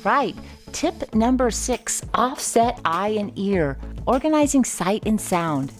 right, tip number 6, offset eye and ear, organizing sight and sound.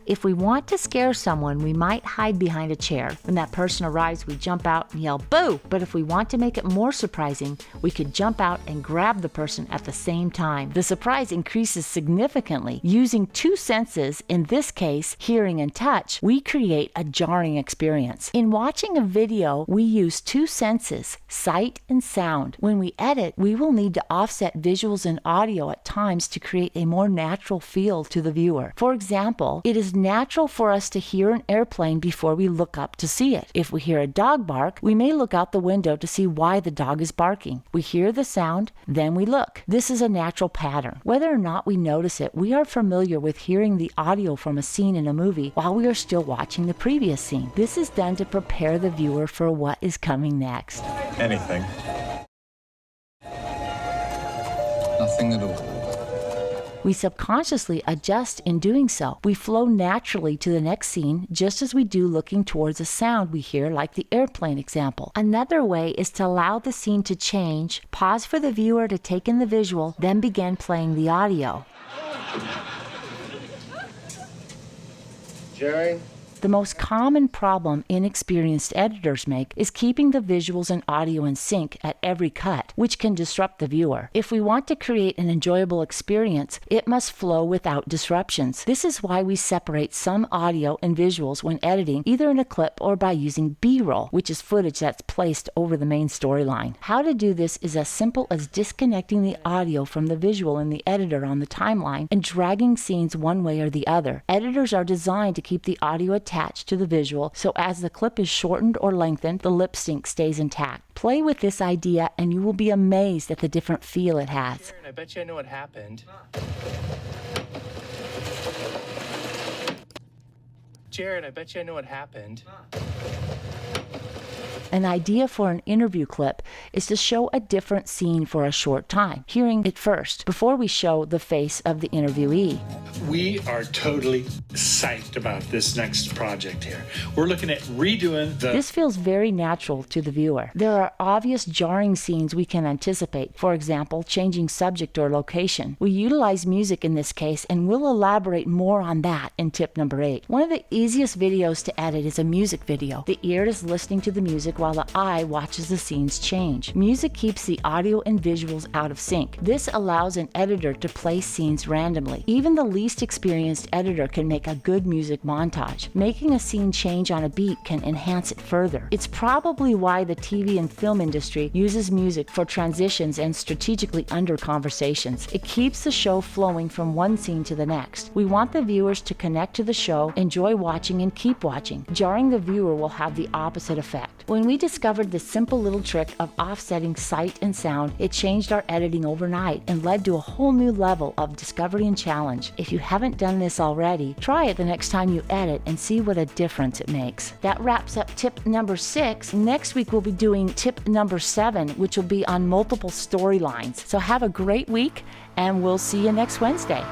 If we want to scare someone, we might hide behind a chair. When that person arrives, we jump out and yell, "Boo!" But if we want to make it more surprising, we could jump out and grab the person at the same time. The surprise increases significantly. Using 2 senses, in this case, hearing and touch, we create a jarring experience. In watching a video, we use 2 senses, sight and sound. When we edit, we will need to offset visuals and audio at times to create a more natural feel to the viewer. For example, it is natural for us to hear an airplane before we look up to see it. If we hear a dog bark, we may look out the window to see why the dog is barking. We hear the sound, then we look. This is a natural pattern. Whether or not we notice it, we are familiar with hearing the audio from a scene in a movie while we are still watching the previous scene. This is done to prepare the viewer for what is coming next. Anything. Nothing at all. We subconsciously adjust in doing so. We flow naturally to the next scene, just as we do looking towards a sound we hear, like the airplane example. Another way is to allow the scene to change, pause for the viewer to take in the visual, then begin playing the audio. Jerry? The most common problem inexperienced editors make is keeping the visuals and audio in sync at every cut, which can disrupt the viewer. If we want to create an enjoyable experience, it must flow without disruptions. This is why we separate some audio and visuals when editing, either in a clip or by using B-roll, which is footage that's placed over the main storyline. How to do this is as simple as disconnecting the audio from the visual in the editor on the timeline and dragging scenes one way or the other. Editors are designed to keep the audio attached to the visual, so as the clip is shortened or lengthened, the lip sync stays intact. Play with this idea and you will be amazed at the different feel it has. I bet you I know what happened. Jared, I bet you I know what happened. An idea for an interview clip is to show a different scene for a short time, hearing it first, before we show the face of the interviewee. We are totally psyched about this next project here. We're looking at redoing the... This feels very natural to the viewer. There are obvious jarring scenes we can anticipate, for example, changing subject or location. We utilize music in this case, and we'll elaborate more on that in tip number 8. One of the easiest videos to edit is a music video. The ear is listening to the music while the eye watches the scenes change. Music keeps the audio and visuals out of sync. This allows an editor to place scenes randomly. Even the least experienced editor can make a good music montage. Making a scene change on a beat can enhance it further. It's probably why the TV and film industry uses music for transitions and strategically under conversations. It keeps the show flowing from one scene to the next. We want the viewers to connect to the show, enjoy watching, and keep watching. Jarring the viewer will have the opposite effect. When we discovered this simple little trick of offsetting sight and sound, it changed our editing overnight and led to a whole new level of discovery and challenge. If you haven't done this already, try it the next time you edit and see what a difference it makes. That wraps up tip number 6. Next week we'll be doing tip number 7, which will be on multiple storylines. So have a great week, and we'll see you next Wednesday.